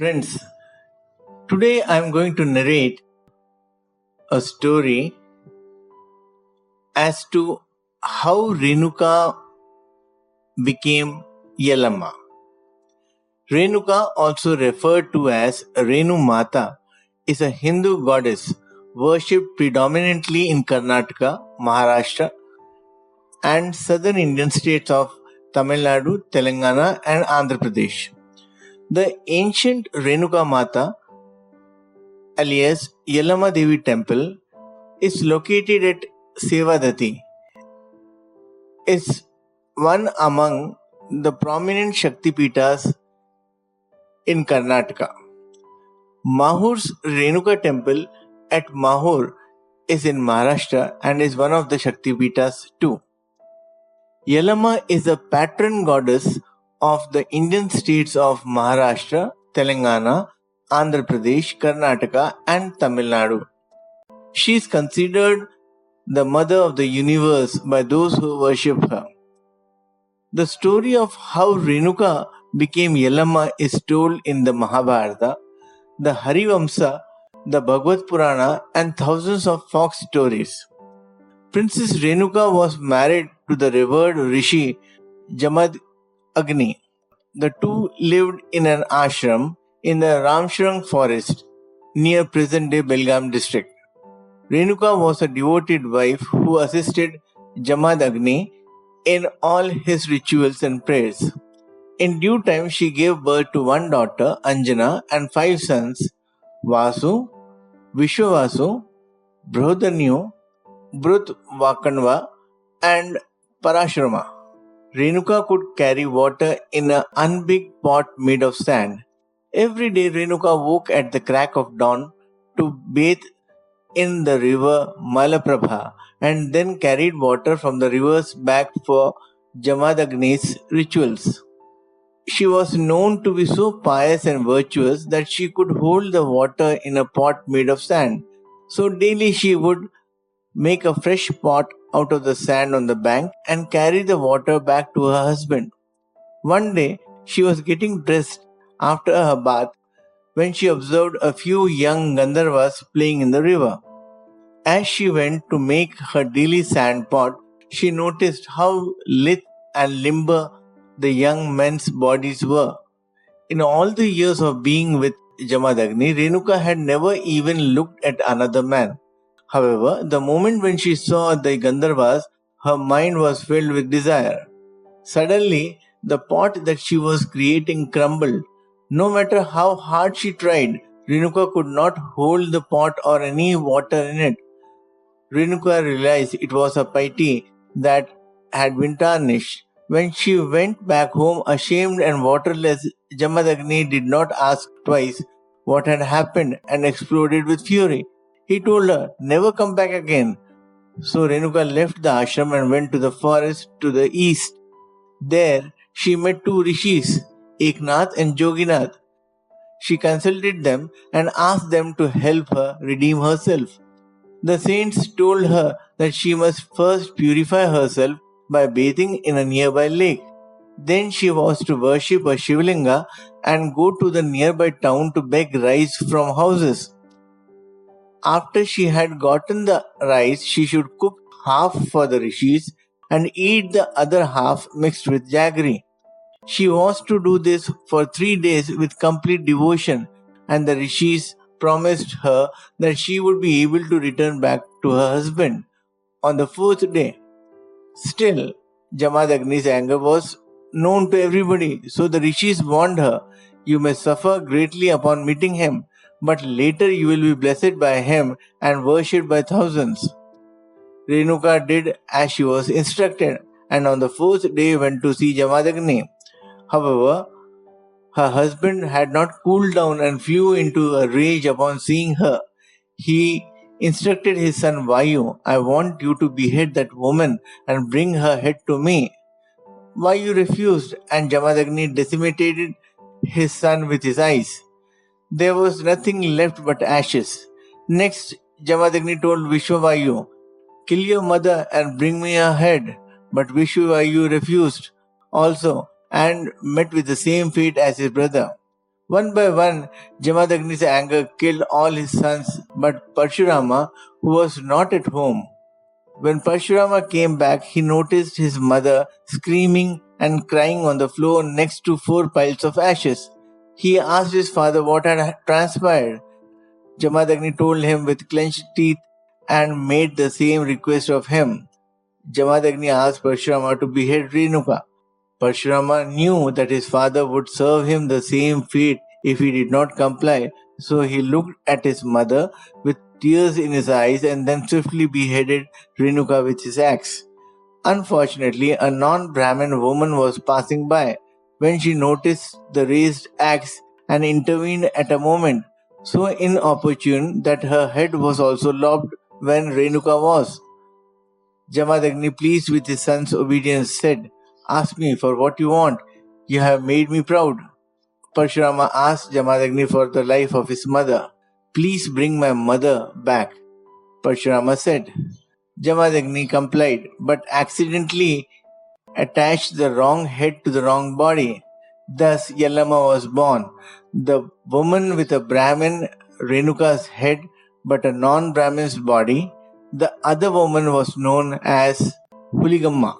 Friends, today I am going to narrate a story as to how Renuka became Yellamma. Renuka, also referred to as Renu Mata, is a Hindu goddess worshipped predominantly in Karnataka, Maharashtra, and southern Indian states of Tamil Nadu, Telangana, and Andhra Pradesh. The ancient Renuka Mata, alias Yellamma Devi Temple, is located at Saundatti. It's one among the prominent Shakti Pitas in Karnataka. Mahur's Renuka Temple at Mahur is in Maharashtra and is one of the Shakti Pitas too. Yellamma is the patron goddess of the Indian states of Maharashtra, Telangana, Andhra Pradesh, Karnataka, and Tamil Nadu. She is considered the mother of the universe by those who worship her. The story of how Renuka became Yellamma is told in the Mahabharata, the Harivamsa, the Bhagavad Purana, and thousands of folk stories. Princess Renuka was married to the revered Rishi Jamadagni. The two lived in an ashram in the Ramshrang forest near present-day Belgaum district. Renuka was a devoted wife who assisted Jamadagni in all his rituals and prayers. In due time, she gave birth to one daughter, Anjana, and 5 sons, Vasu, Vishwavasu, Brodhanyu, Brut Vakanva, and Parashrama. Renuka could carry water in an unbig pot made of sand. Every day, Renuka woke at the crack of dawn to bathe in the river Malaprabha and then carried water from the rivers back for Jamadagni's rituals. She was known to be so pious and virtuous that she could hold the water in a pot made of sand. So daily she would make a fresh pot out of the sand on the bank and carry the water back to her husband. One day she was getting dressed after her bath when she observed a few young Gandharvas playing in the river. As she went to make her daily sand pot, she noticed how lithe and limber the young men's bodies were. In all the years of being with Jamadagni, Renuka had never even looked at another man. However, the moment when she saw the Gandharvas, her mind was filled with desire. Suddenly, the pot that she was creating crumbled. No matter how hard she tried, Renuka could not hold the pot or any water in it. Renuka realized it was a piety that had been tarnished. When she went back home ashamed and waterless, Jamadagni did not ask twice what had happened and exploded with fury. He told her, "Never come back again." So Renuka left the ashram and went to the forest to the east. There, she met 2 rishis, Eknath and Joginath. She consulted them and asked them to help her redeem herself. The saints told her that she must first purify herself by bathing in a nearby lake. Then she was to worship a Shivlinga and go to the nearby town to beg rice from houses. After she had gotten the rice, she should cook half for the rishis and eat the other half mixed with jaggery. She was to do this for 3 days with complete devotion, and the rishis promised her that she would be able to return back to her husband on the 4th day. Still, Jamadagni's anger was known to everybody, so the rishis warned her, "You may suffer greatly upon meeting him, but later you will be blessed by him and worshipped by thousands." Renuka did as she was instructed, and on the 4th day went to see Jamadagni. However, her husband had not cooled down and flew into a rage upon seeing her. He instructed his son Vayu, "I want you to behead that woman and bring her head to me." Vayu refused, and Jamadagni decimated his son with his eyes. There was nothing left but ashes. Next, Jamadagni told Vishwavayu, "Kill your mother and bring me her head." But Vishwavayu refused also and met with the same fate as his brother. One by one, Jamadagni's anger killed all his sons but Parshurama, who was not at home. When Parshurama came back, he noticed his mother screaming and crying on the floor next to 4 piles of ashes. He asked his father what had transpired. Jamadagni told him with clenched teeth and made the same request of him. Jamadagni asked Parshurama to behead Renuka. Parshurama knew that his father would serve him the same fate if he did not comply, so he looked at his mother with tears in his eyes and then swiftly beheaded Renuka with his axe. Unfortunately, a non-Brahmin woman was passing by when she noticed the raised axe and intervened at a moment so inopportune that her head was also lopped when Renuka was. Jamadagni, pleased with his son's obedience, said, "Ask me for what you want. You have made me proud." Parshurama asked Jamadagni for the life of his mother. "Please bring my mother back," Parshurama said. Jamadagni complied, but accidentally attached the wrong head to the wrong body. Thus, Yellamma was born. The woman with a Brahmin, Renuka's head, but a non-Brahmin's body. The other woman was known as Huligamma.